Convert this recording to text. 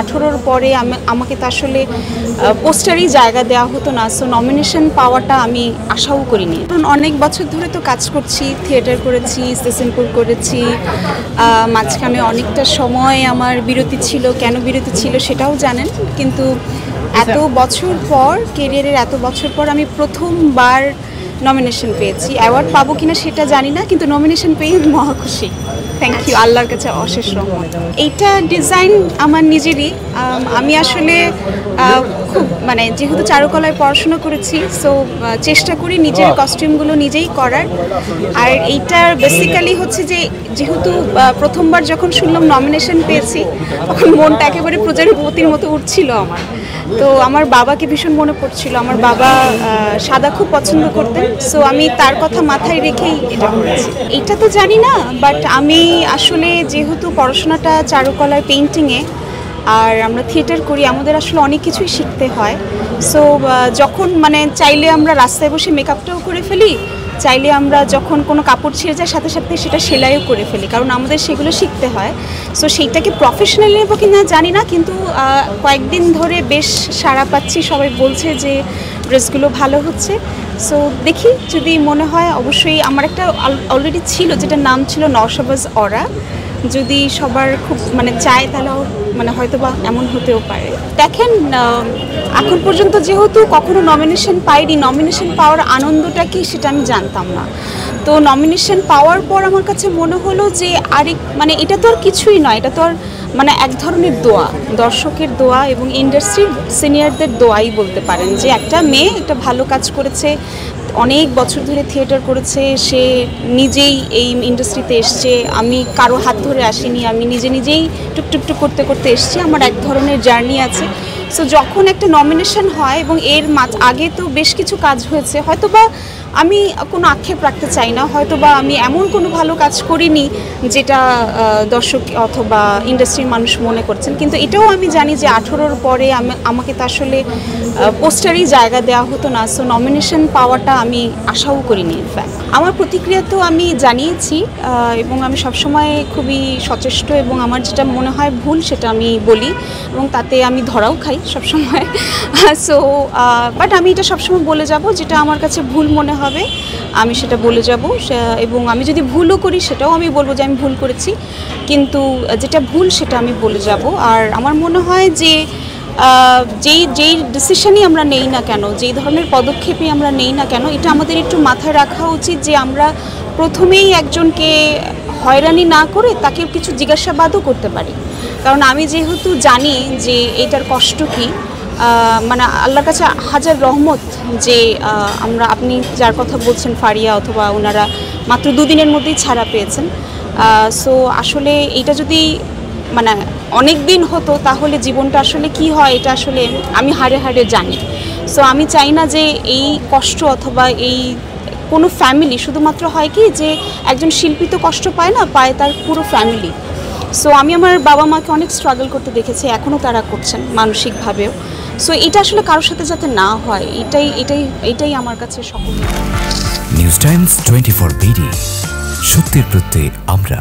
18-র পরে আমাকে তো আসলে পোস্টারই জায়গা দেওয়া হতো না, সো নমিনেশন পাওয়াটা আমি আশাও করিনি। কারণ অনেক বছর ধরে তো কাজ করছি, থিয়েটার করেছি, সেশনপুর করেছি, মাঝখানে অনেকটা সময় আমার বিরতি ছিল। কেন বিরতি ছিল সেটাও জানেন, কিন্তু এত বছর পর, কেরিয়ারের এত বছর পর আমি প্রথমবার নমিনেশন পেয়েছি। অ্যাওয়ার্ড পাবো কিনা সেটা জানি না, কিন্তু নমিনেশন পেয়ে মহা খুশি। থ্যাংক ইউ, আল্লাহর কাছে অশেষ রহমত। এইটা ডিজাইন আমার নিজেরই। আমি আসলে খুব যেহেতু চারুকলায় পড়াশোনা করেছি, সো চেষ্টা করি নিজের কস্টিউমগুলো নিজেই করার। আর এইটার বেসিক্যালি হচ্ছে যে, যেহেতু প্রথমবার যখন শুনলাম নমিনেশন পেয়েছি, তখন মনটা একেবারে প্রজাপতির মতো উঠছিল আমার। তো আমার বাবাকে ভীষণ মনে পড়ছিল। আমার বাবা সাদা খুব পছন্দ করতেন, সো আমি তার কথা মাথায় রেখেই এটা করেছি। এইটা তো জানি না, বাট আমি আসলে যেহেতু পড়াশোনাটা চারুকলায় পেইন্টিংয়ে, আর আমরা থিয়েটার করি, আমাদের আসলে অনেক কিছুই শিখতে হয়। সো যখন চাইলে আমরা রাস্তায় বসে মেকআপটাও করে ফেলি, চাইলে আমরা যখন কোনো কাপড় ছিঁড়ে যায় সাথে সাথে সেটা সেলাইও করে ফেলি, কারণ আমাদের সেগুলো শিখতে হয়। সো সেইটাকে প্রফেশনালি নেবো কি না জানি না, কিন্তু কয়েকদিন ধরে বেশ সাড়া পাচ্ছি, সবাই বলছে যে ড্রেসগুলো ভালো হচ্ছে। সো দেখি, যদি মনে হয় অবশ্যই। আমার একটা অলরেডি ছিল, যেটার নাম ছিল নওশাবাজ অরা। যদি সবার খুব চায়, তাহলে হয়তো বা এমন হতেও পারে। দেখেন, এখন পর্যন্ত যেহেতু কখনো নমিনেশন পাইনি, নমিনেশন পাওয়ার আনন্দটা কি সেটা আমি জানতাম না। তো নমিনেশন পাওয়ার পর আমার কাছে মনে হলো যে এটা তো আর কিছুই নয়, এটা তো আর এক ধরনের দোয়া, দর্শকের দোয়া এবং ইন্ডাস্ট্রির সিনিয়রদের দোয়াই বলতে পারেন, যে একটা মেয়ে একটা ভালো কাজ করেছে, অনেক বছর ধরে থিয়েটার করেছে, সে নিজেই এই ইন্ডাস্ট্রিতে এসছে। আমি কারো হাত ধরে আসিনি, আমি নিজেই টুকটুক করতে করতে এসছি। আমার এক ধরনের জার্নি আছে। সো যখন একটা নমিনেশন হয়, এবং এর আগে তো বেশ কিছু কাজ হয়েছে, হয়তোবা আমি কোনো আক্ষেপ রাখতে চাই না, হয়তোবা আমি এমন কোনো ভালো কাজ করিনি যেটা দর্শক অথবা ইন্ডাস্ট্রির মানুষ মনে করছেন, কিন্তু এটাও আমি জানি যে 18-র পরে আমাকে তো আসলে পোস্টারই জায়গা দেওয়া হতো না, সো নমিনেশন পাওয়াটা আমি আশাও করিনি। ইনফ্যাক্ট আমার প্রতিক্রিয়া তো আমি জানিয়েছি, এবং আমি সবসময় খুবই সচেষ্ট, এবং আমার যেটা মনে হয় ভুল সেটা আমি বলি, এবং তাতে আমি ধরাও খাই সবসময়। সো বাট আমি এটা সবসময় বলে যাব, যেটা আমার কাছে ভুল মনে হবে আমি সেটা বলে যাব, এবং আমি যদি ভুলও করি সেটাও আমি বলবো যে আমি ভুল করেছি, কিন্তু যেটা ভুল সেটা আমি বলে যাব। আর আমার মনে হয় যে যেই ডিসিশনই আমরা নেই না কেন, যেই ধরনের পদক্ষেপই আমরা নেই না কেন, এটা আমাদের একটু মাথায় রাখা উচিত যে আমরা প্রথমেই একজনকে হয়রানি না করে তাকে কিছু জিজ্ঞাসাবাদও করতে পারি। কারণ আমি যেহেতু জানি যে এটার কষ্ট কী, আল্লাহর কাছে হাজার রহমত যে আপনি যার কথা বলছেন ফারিয়া, অথবা ওনারা মাত্র 2 দিনের মধ্যেই ছাড়া পেয়েছেন। সো আসলে এইটা যদি অনেক দিন হতো, তাহলে জীবনটা আসলে কি হয় এটা আসলে আমি হাড়ে হাড়ে জানি। সো আমি চাই না যে এই কষ্ট, অথবা এই কোনো ফ্যামিলি, শুধুমাত্র হয় কি যে একজন শিল্পী তো কষ্ট পায় না, পায় তার পুরো ফ্যামিলি। সো আমি আমার বাবা মাকে অনেক স্ট্রাগল করতে দেখেছি, এখনও তারা করছেন মানসিকভাবেও। সো এটা আসলে কারোর সাথে যাতে না হয়, এটাই আমার কাছে সকল। নিউজ টাইমস 24 BD, সত্যের প্রত্যয়ে আমরা।